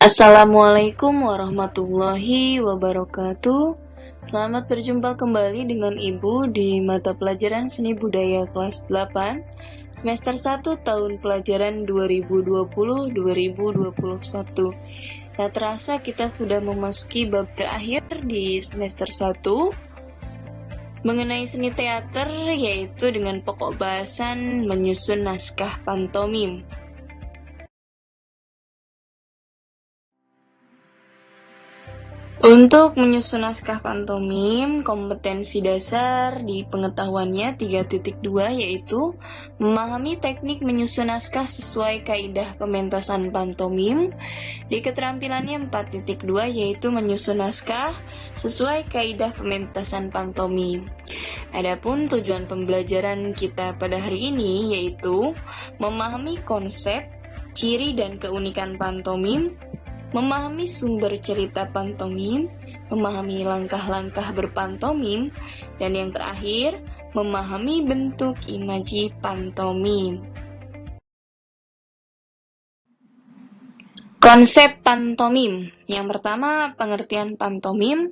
Assalamualaikum warahmatullahi wabarakatuh. Selamat berjumpa kembali dengan Ibu di mata pelajaran Seni Budaya kelas 8 semester 1 tahun pelajaran 2020-2021. Tak terasa kita sudah memasuki bab terakhir di semester 1 mengenai seni teater, yaitu dengan pokok bahasan menyusun naskah pantomim. Untuk menyusun naskah pantomim, kompetensi dasar di pengetahuannya 3.2 yaitu memahami teknik menyusun naskah sesuai kaidah pementasan pantomim. Di keterampilannya 4.2 yaitu menyusun naskah sesuai kaidah pementasan pantomim. Adapun tujuan pembelajaran kita pada hari ini yaitu memahami konsep, ciri dan keunikan pantomim, memahami sumber cerita pantomim, memahami langkah-langkah berpantomim, dan yang terakhir, memahami bentuk imaji pantomim. Konsep pantomim. Yang pertama, pengertian pantomim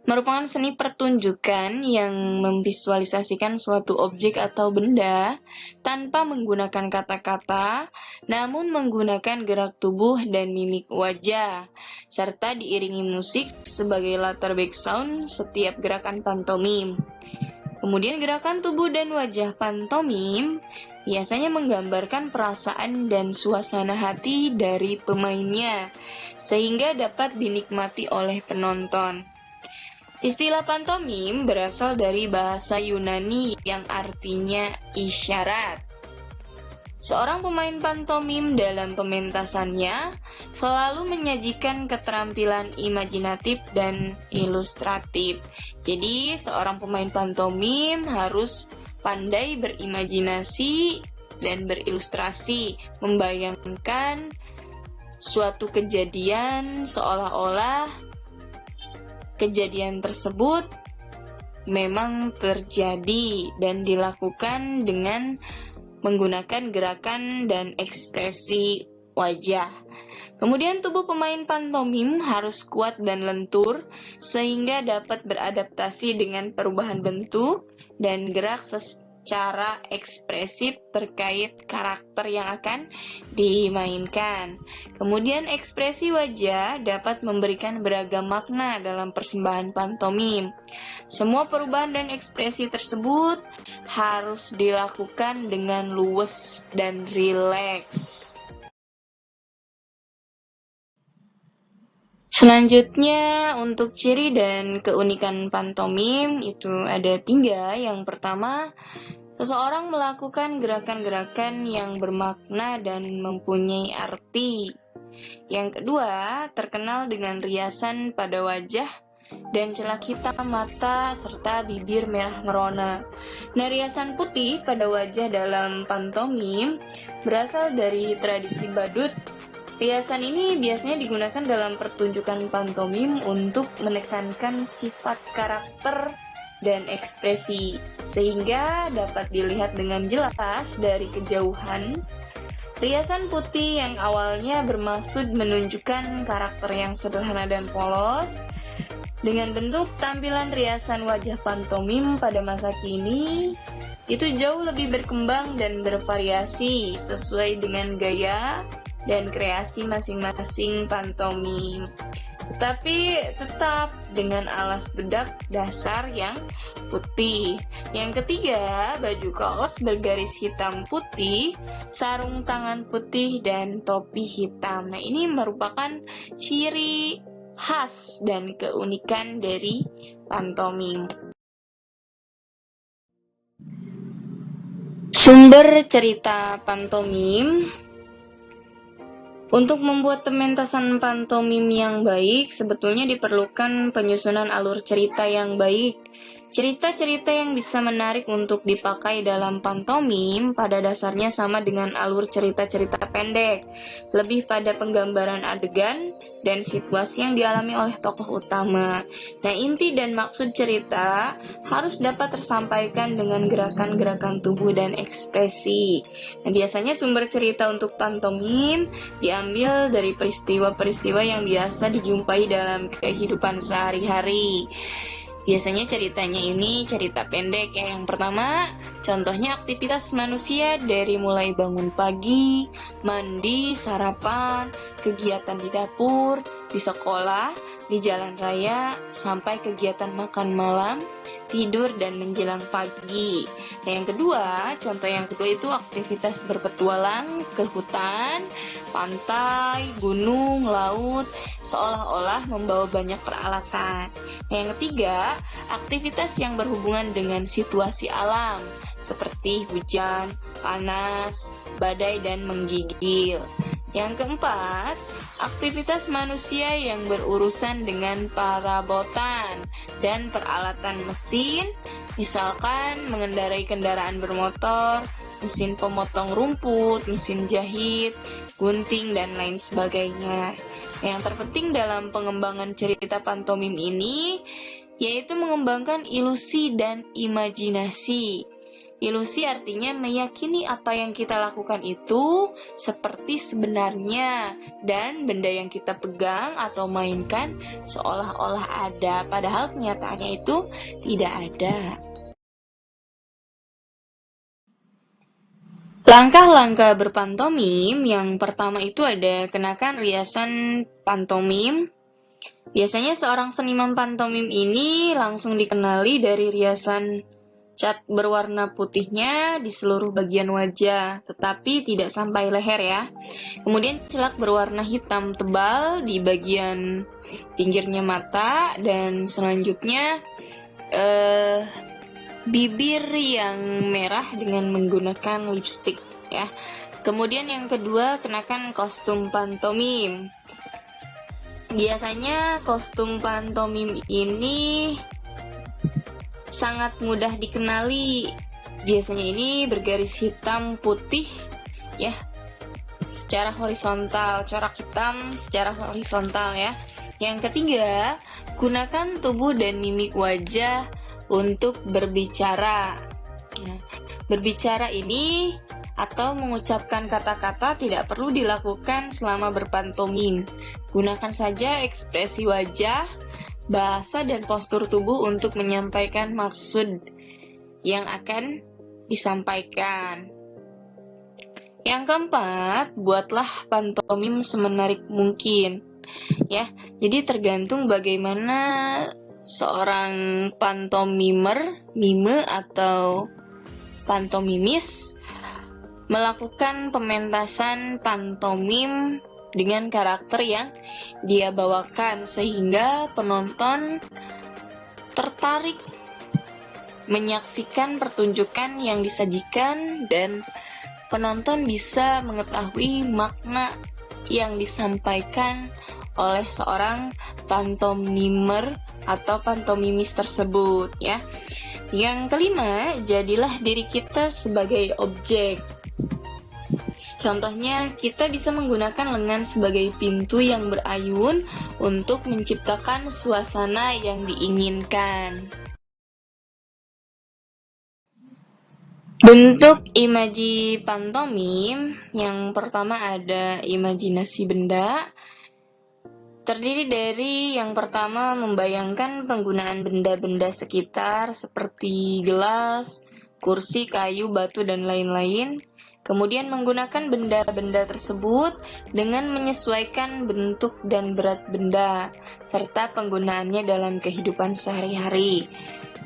merupakan seni pertunjukan yang memvisualisasikan suatu objek atau benda tanpa menggunakan kata-kata, namun menggunakan gerak tubuh dan mimik wajah, serta diiringi musik sebagai latar background setiap gerakan pantomim. Kemudian gerakan tubuh dan wajah pantomim biasanya menggambarkan perasaan dan suasana hati dari pemainnya, sehingga dapat dinikmati oleh penonton. Istilah pantomim berasal dari bahasa Yunani yang artinya isyarat. Seorang pemain pantomim dalam pementasannya selalu menyajikan keterampilan imajinatif dan ilustratif. Jadi, seorang pemain pantomim harus pandai berimajinasi dan berilustrasi, membayangkan suatu kejadian seolah-olah kejadian tersebut memang terjadi dan dilakukan dengan menggunakan gerakan dan ekspresi wajah. Kemudian tubuh pemain pantomim harus kuat dan lentur sehingga dapat beradaptasi dengan perubahan bentuk dan gerak secara ekspresif terkait karakter yang akan dimainkan. Kemudian ekspresi wajah dapat memberikan beragam makna dalam persembahan pantomim. Semua perubahan dan ekspresi tersebut harus dilakukan dengan luwes dan rileks. Selanjutnya, untuk ciri dan keunikan pantomim itu ada 3. Yang pertama, seseorang melakukan gerakan-gerakan yang bermakna dan mempunyai arti. Yang kedua, terkenal dengan riasan pada wajah dan celak hitam mata serta bibir merah merona. Nah, riasan putih pada wajah dalam pantomim berasal dari tradisi badut. Riasan ini biasanya digunakan dalam pertunjukan pantomim untuk menekankan sifat karakter dan ekspresi, sehingga dapat dilihat dengan jelas dari kejauhan. Riasan putih yang awalnya bermaksud menunjukkan karakter yang sederhana dan polos, dengan bentuk tampilan riasan wajah pantomim pada masa kini, itu jauh lebih berkembang dan bervariasi sesuai dengan gaya dan kreasi masing-masing pantomim, tetapi tetap dengan alas bedak dasar yang putih. Yang ketiga, baju kaos bergaris hitam putih, sarung tangan putih, dan topi hitam. Nah, ini merupakan ciri khas dan keunikan dari pantomim. Sumber cerita pantomim. Untuk membuat pementasan pantomim yang baik, sebetulnya diperlukan penyusunan alur cerita yang baik, Cerita-cerita yang bisa menarik untuk dipakai dalam pantomim pada dasarnya sama dengan alur cerita-cerita pendek, lebih pada penggambaran adegan dan situasi yang dialami oleh tokoh utama. Nah, inti dan maksud cerita harus dapat tersampaikan dengan gerakan-gerakan tubuh dan ekspresi. Nah, biasanya sumber cerita untuk pantomim diambil dari peristiwa-peristiwa yang biasa dijumpai dalam kehidupan sehari-hari. Biasanya ceritanya ini cerita pendek ya. Yang pertama, contohnya aktivitas manusia dari mulai bangun pagi, mandi, sarapan, kegiatan di dapur, di sekolah, di jalan raya, sampai kegiatan makan malam, tidur, dan menjelang pagi. Nah, yang kedua, contoh yang kedua itu aktivitas berpetualang ke hutan, pantai, gunung, laut, seolah-olah membawa banyak peralatan. Nah, yang ketiga, aktivitas yang berhubungan dengan situasi alam, seperti hujan, panas, badai, dan menggigil. Yang keempat, aktivitas manusia yang berurusan dengan perabotan dan peralatan mesin, misalkan mengendarai kendaraan bermotor, mesin pemotong rumput, mesin jahit, gunting, dan lain sebagainya. Yang terpenting dalam pengembangan cerita pantomim ini yaitu mengembangkan ilusi dan imajinasi. Ilusi artinya meyakini apa yang kita lakukan itu seperti sebenarnya, dan benda yang kita pegang atau mainkan seolah-olah ada, padahal kenyataannya itu tidak ada. Langkah-langkah berpantomim yang pertama itu ada kenakan riasan pantomim. Biasanya seorang seniman pantomim ini langsung dikenali dari riasan cat berwarna putihnya di seluruh bagian wajah, tetapi tidak sampai leher ya. Kemudian celak berwarna hitam tebal di bagian pinggirnya mata, dan selanjutnya bibir yang merah dengan menggunakan lipstik ya. Kemudian yang kedua, kenakan kostum pantomim. Biasanya kostum pantomim ini sangat mudah dikenali. Biasanya ini bergaris hitam putih ya, secara horizontal, corak hitam secara horizontal ya. Yang ketiga, gunakan tubuh dan mimik wajah untuk berbicara. Nah, berbicara ini atau mengucapkan kata-kata tidak perlu dilakukan selama berpantomim. Gunakan saja ekspresi wajah, bahasa, dan postur tubuh untuk menyampaikan maksud yang akan disampaikan. Yang keempat, buatlah pantomim semenarik mungkin. Ya, jadi tergantung bagaimana seorang pantomimer, mime atau pantomimis melakukan pementasan pantomim dengan karakter yang dia bawakan sehingga penonton tertarik menyaksikan pertunjukan yang disajikan dan penonton bisa mengetahui makna yang disampaikan oleh seorang pantomimer atau pantomimis tersebut ya. Yang kelima, jadilah diri kita sebagai objek. Contohnya, kita bisa menggunakan lengan sebagai pintu yang berayun untuk menciptakan suasana yang diinginkan. Bentuk imaji pantomim, yang pertama ada imajinasi benda. Terdiri dari yang pertama membayangkan penggunaan benda-benda sekitar seperti gelas, kursi, kayu, batu, dan lain-lain. Kemudian menggunakan benda-benda tersebut dengan menyesuaikan bentuk dan berat benda, serta penggunaannya dalam kehidupan sehari-hari.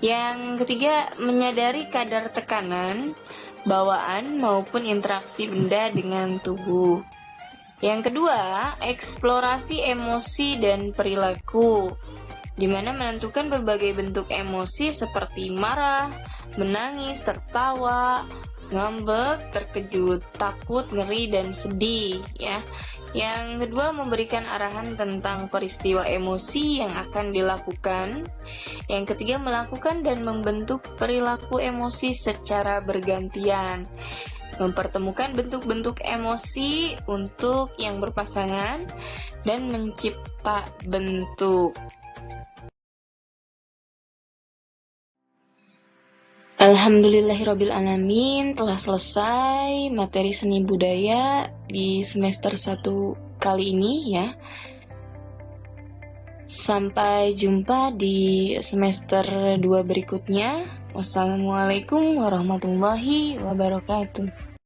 Yang ketiga, menyadari kadar tekanan, bawaan, maupun interaksi benda dengan tubuh. Yang kedua, eksplorasi emosi dan perilaku, di mana menentukan berbagai bentuk emosi seperti marah, menangis, tertawa, ngambek, terkejut, takut, ngeri, dan sedih ya. Yang kedua, memberikan arahan tentang peristiwa emosi yang akan dilakukan. Yang ketiga, melakukan dan membentuk perilaku emosi secara bergantian. Mempertemukan bentuk-bentuk emosi untuk yang berpasangan dan mencipta bentuk. Alhamdulillahirrabbilalamin, telah selesai materi seni budaya di semester 1 kali ini ya. Sampai jumpa di semester 2 berikutnya. Wassalamualaikum warahmatullahi wabarakatuh.